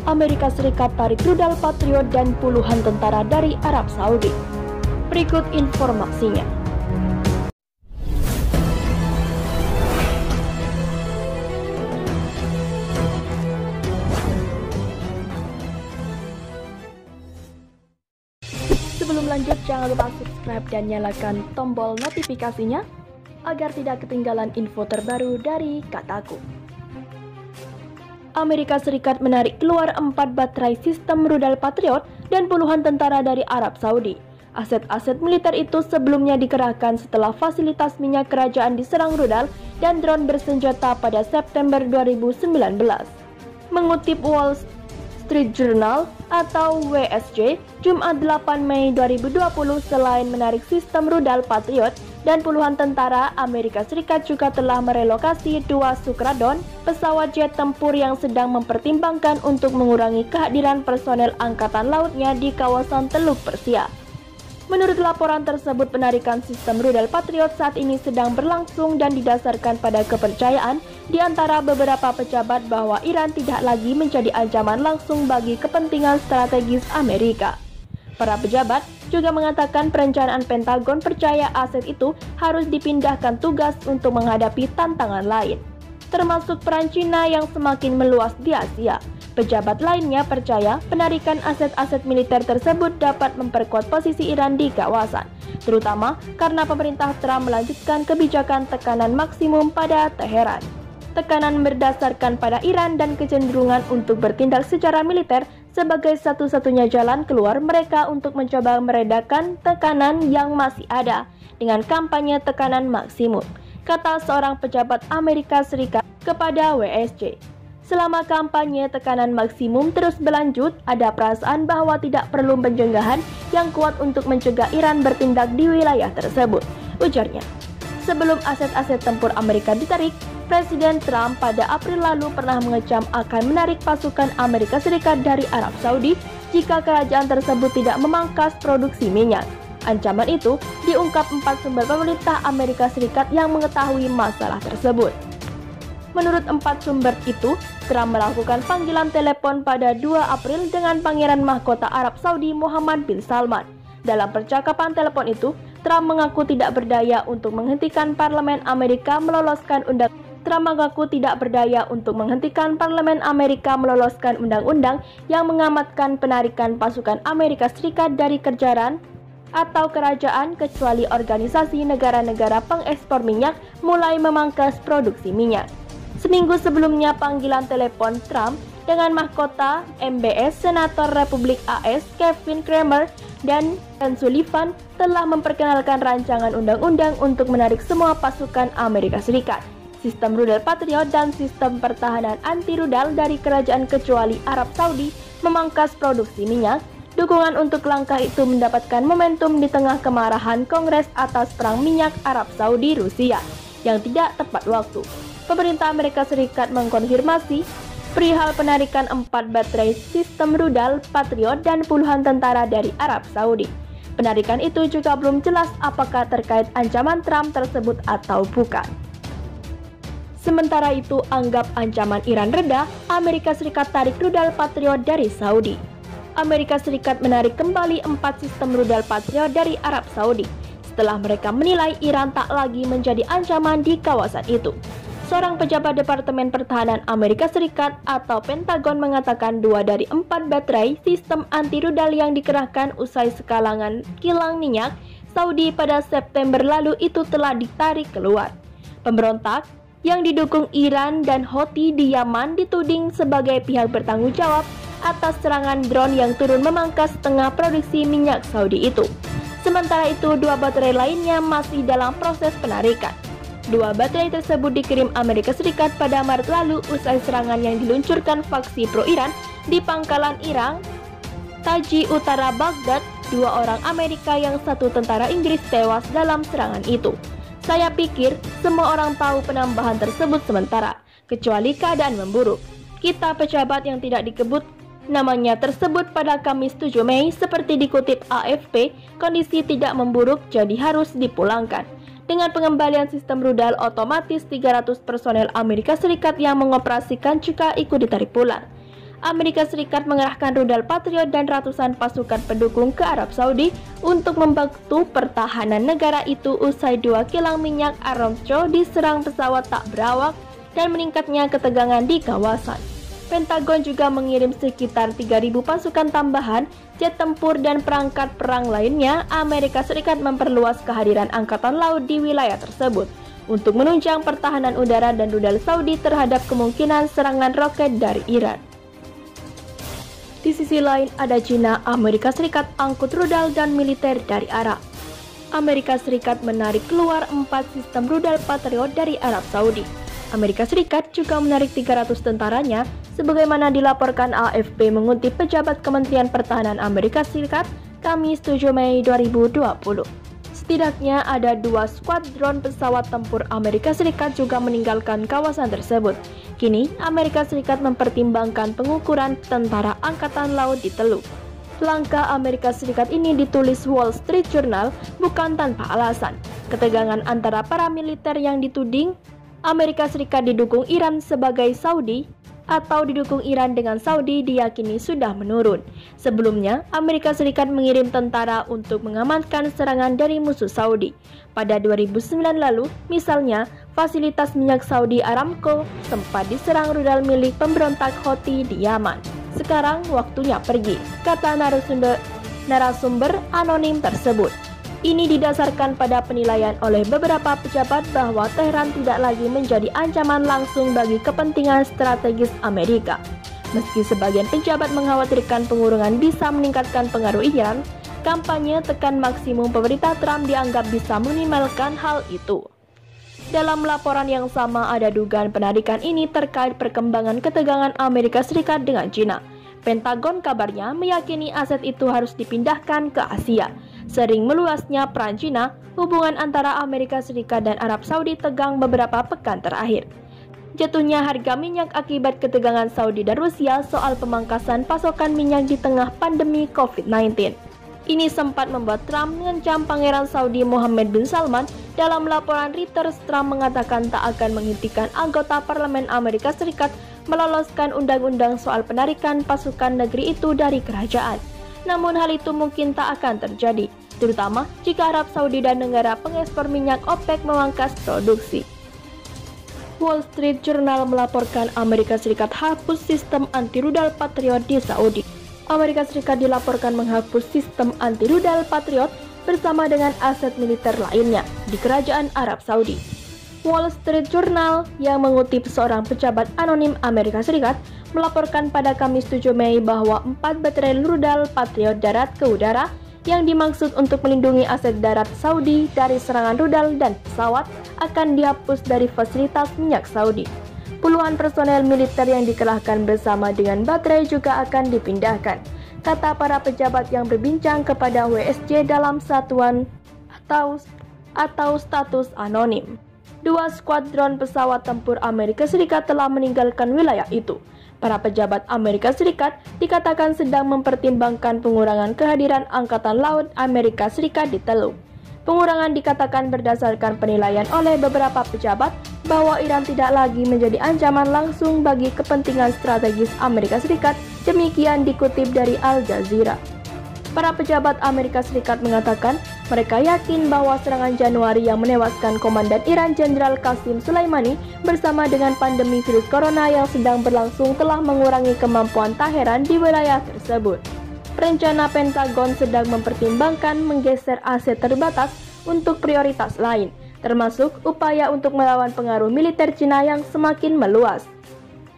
Amerika Serikat tarik rudal Patriot dan puluhan tentara dari Arab Saudi. Berikut informasinya. Sebelum lanjut, jangan lupa subscribe dan nyalakan tombol notifikasinya agar tidak ketinggalan info terbaru dari Kataku. Amerika Serikat menarik keluar 4 baterai sistem rudal Patriot dan puluhan tentara dari Arab Saudi. Aset-aset militer itu sebelumnya dikerahkan setelah fasilitas minyak kerajaan diserang rudal dan drone bersenjata pada September 2019. Mengutip Wall Street Journal atau WSJ, Jumat 8 Mei 2020, selain menarik sistem rudal Patriot dan puluhan tentara, Amerika Serikat juga telah merelokasi 2 Sukradron, pesawat jet tempur yang sedang mempertimbangkan untuk mengurangi kehadiran personel angkatan lautnya di kawasan Teluk Persia. Menurut laporan tersebut, penarikan sistem rudal Patriot saat ini sedang berlangsung dan didasarkan pada kepercayaan di antara beberapa pejabat bahwa Iran tidak lagi menjadi ancaman langsung bagi kepentingan strategis Amerika. Para pejabat juga mengatakan perencanaan Pentagon percaya aset itu harus dipindahkan tugas untuk menghadapi tantangan lain, termasuk peran Cina yang semakin meluas di Asia. Pejabat lainnya percaya penarikan aset-aset militer tersebut dapat memperkuat posisi Iran di kawasan, terutama karena pemerintah Trump melanjutkan kebijakan tekanan maksimum pada Teheran. Tekanan berdasarkan pada Iran dan kecenderungan untuk bertindak secara militer sebagai satu-satunya jalan keluar mereka untuk mencoba meredakan tekanan yang masih ada dengan kampanye tekanan maksimum, kata seorang pejabat Amerika Serikat kepada WSJ. Selama kampanye tekanan maksimum terus berlanjut, ada perasaan bahwa tidak perlu pencegahan yang kuat untuk mencegah Iran bertindak di wilayah tersebut, ujarnya. Sebelum aset-aset tempur Amerika ditarik, Presiden Trump pada April lalu pernah mengecam akan menarik pasukan Amerika Serikat dari Arab Saudi jika kerajaan tersebut tidak memangkas produksi minyak. Ancaman itu diungkap 4 sumber pemerintah Amerika Serikat yang mengetahui masalah tersebut. Menurut 4 sumber itu, Trump melakukan panggilan telepon pada 2 April dengan Pangeran Mahkota Arab Saudi Muhammad bin Salman. Dalam percakapan telepon itu, Trump mengaku tidak berdaya untuk menghentikan parlemen Amerika meloloskan undang-undang yang mengamatkan penarikan pasukan Amerika Serikat dari kerajaan atau kerajaan kecuali organisasi negara-negara pengekspor minyak mulai memangkas produksi minyak. Seminggu sebelumnya panggilan telepon Trump dengan mahkota MBS, Senator Republik AS Kevin Cramer dan Sullivan telah memperkenalkan rancangan undang-undang untuk menarik semua pasukan Amerika Serikat, sistem rudal Patriot dan sistem pertahanan anti-rudal dari kerajaan kecuali Arab Saudi memangkas produksi minyak. Dukungan untuk langkah itu mendapatkan momentum di tengah kemarahan Kongres atas perang minyak Arab Saudi-Rusia yang tidak tepat waktu. Pemerintah Amerika Serikat mengkonfirmasi perihal penarikan 4 baterai sistem rudal Patriot dan puluhan tentara dari Arab Saudi. Penarikan itu juga belum jelas apakah terkait ancaman Trump tersebut atau bukan. Sementara itu, anggap ancaman Iran reda, Amerika Serikat tarik rudal Patriot dari Saudi. Amerika Serikat menarik kembali 4 sistem rudal Patriot dari Arab Saudi setelah mereka menilai Iran tak lagi menjadi ancaman di kawasan itu. Seorang pejabat Departemen Pertahanan Amerika Serikat atau Pentagon mengatakan 2 dari 4 baterai sistem anti-rudal yang dikerahkan usai sekalangan kilang minyak Saudi pada September lalu itu telah ditarik keluar. Pemberontak yang didukung Iran dan Houthi di Yaman dituding sebagai pihak bertanggung jawab atas serangan drone yang turun memangkas setengah produksi minyak Saudi itu. Sementara itu, 2 baterai lainnya masih dalam proses penarikan. 2 baterai tersebut dikirim Amerika Serikat pada Maret lalu usai serangan yang diluncurkan faksi pro-Iran di pangkalan Irang, Taji Utara Baghdad. 2 orang Amerika yang 1 tentara Inggris tewas dalam serangan itu. Saya pikir semua orang tahu penambahan tersebut sementara, kecuali keadaan memburuk. Kita pejabat yang tidak dikebut namanya tersebut pada Kamis 7 Mei seperti dikutip AFP, kondisi tidak memburuk jadi harus dipulangkan. Dengan pengembalian sistem rudal otomatis, 300 personel Amerika Serikat yang mengoperasikan juga ikut ditarik pulang. Amerika Serikat mengerahkan rudal Patriot dan ratusan pasukan pendukung ke Arab Saudi untuk membantu pertahanan negara itu usai 2 kilang minyak Aramco diserang pesawat tak berawak dan meningkatnya ketegangan di kawasan. Pentagon juga mengirim sekitar 3.000 pasukan tambahan, jet tempur dan perangkat perang lainnya. Amerika Serikat memperluas kehadiran angkatan laut di wilayah tersebut untuk menunjang pertahanan udara dan rudal Saudi terhadap kemungkinan serangan roket dari Iran. Di sisi lain, ada China. Amerika Serikat angkut rudal dan militer dari Arab. Amerika Serikat menarik keluar 4 sistem rudal Patriot dari Arab Saudi. Amerika Serikat juga menarik 300 tentaranya, sebagaimana dilaporkan AFP mengutip pejabat Kementerian Pertahanan Amerika Serikat, Kamis 7 Mei 2020. Setidaknya ada 2 skuadron pesawat tempur Amerika Serikat juga meninggalkan kawasan tersebut. Kini, Amerika Serikat mempertimbangkan pengukuran tentara angkatan laut di Teluk. Langkah Amerika Serikat ini ditulis Wall Street Journal bukan tanpa alasan. Ketegangan antara para militer yang dituding Amerika Serikat didukung Iran sebagai Saudi atau didukung Iran dengan Saudi diyakini sudah menurun. Sebelumnya, Amerika Serikat mengirim tentara untuk mengamankan serangan dari musuh Saudi. Pada 2009 lalu, misalnya, fasilitas minyak Saudi Aramco sempat diserang rudal milik pemberontak Houthi di Yaman. Sekarang waktunya pergi, kata narasumber anonim tersebut. Ini didasarkan pada penilaian oleh beberapa pejabat bahwa Teheran tidak lagi menjadi ancaman langsung bagi kepentingan strategis Amerika. Meski sebagian pejabat mengkhawatirkan pengurungan bisa meningkatkan pengaruh Iran, kampanye tekan maksimum pemerintah Trump dianggap bisa meminimalkan hal itu. Dalam laporan yang sama ada dugaan penarikan ini terkait perkembangan ketegangan Amerika Serikat dengan China. Pentagon kabarnya meyakini aset itu harus dipindahkan ke Asia. Sering meluasnya peran China, hubungan antara Amerika Serikat dan Arab Saudi tegang beberapa pekan terakhir. Jatuhnya harga minyak akibat ketegangan Saudi dan Rusia soal pemangkasan pasokan minyak di tengah pandemi COVID-19. Ini sempat membuat Trump mengancam Pangeran Saudi Mohammed bin Salman. Dalam laporan Reuters, Trump mengatakan tak akan menghentikan anggota parlemen Amerika Serikat meloloskan undang-undang soal penarikan pasukan negeri itu dari kerajaan. Namun hal itu mungkin tak akan terjadi, terutama jika Arab Saudi dan negara pengekspor minyak OPEC memangkas produksi. Wall Street Journal melaporkan Amerika Serikat hapus sistem anti-rudal Patriot di Saudi. Amerika Serikat dilaporkan menghapus sistem anti-rudal Patriot bersama dengan aset militer lainnya di kerajaan Arab Saudi. Wall Street Journal yang mengutip seorang pejabat anonim Amerika Serikat melaporkan pada Kamis 7 Mei bahwa 4 baterai rudal Patriot darat ke udara yang dimaksud untuk melindungi aset darat Saudi dari serangan rudal dan pesawat akan dihapus dari fasilitas minyak Saudi. Puluhan personel militer yang dikerahkan bersama dengan baterai juga akan dipindahkan, kata para pejabat yang berbincang kepada WSJ dalam satuan atau status anonim. 2 skuadron pesawat tempur Amerika Serikat telah meninggalkan wilayah itu. Para pejabat Amerika Serikat dikatakan sedang mempertimbangkan pengurangan kehadiran Angkatan Laut Amerika Serikat di Teluk. Pengurangan dikatakan berdasarkan penilaian oleh beberapa pejabat bahwa Iran tidak lagi menjadi ancaman langsung bagi kepentingan strategis Amerika Serikat, demikian dikutip dari Al Jazeera. Para pejabat Amerika Serikat mengatakan mereka yakin bahwa serangan Januari yang menewaskan Komandan Iran Jenderal Qasim Soleimani bersama dengan pandemi virus corona yang sedang berlangsung telah mengurangi kemampuan Teheran di wilayah tersebut. Rencana Pentagon sedang mempertimbangkan menggeser aset terbatas untuk prioritas lain, termasuk upaya untuk melawan pengaruh militer Cina yang semakin meluas.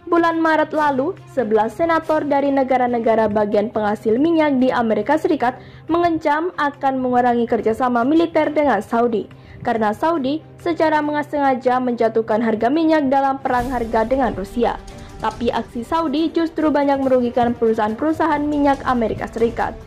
Bulan Maret lalu, 11 senator dari negara-negara bagian penghasil minyak di Amerika Serikat mengancam akan mengurangi kerjasama militer dengan Saudi, karena Saudi secara sengaja menjatuhkan harga minyak dalam perang harga dengan Rusia. Tapi aksi Saudi justru banyak merugikan perusahaan-perusahaan minyak Amerika Serikat.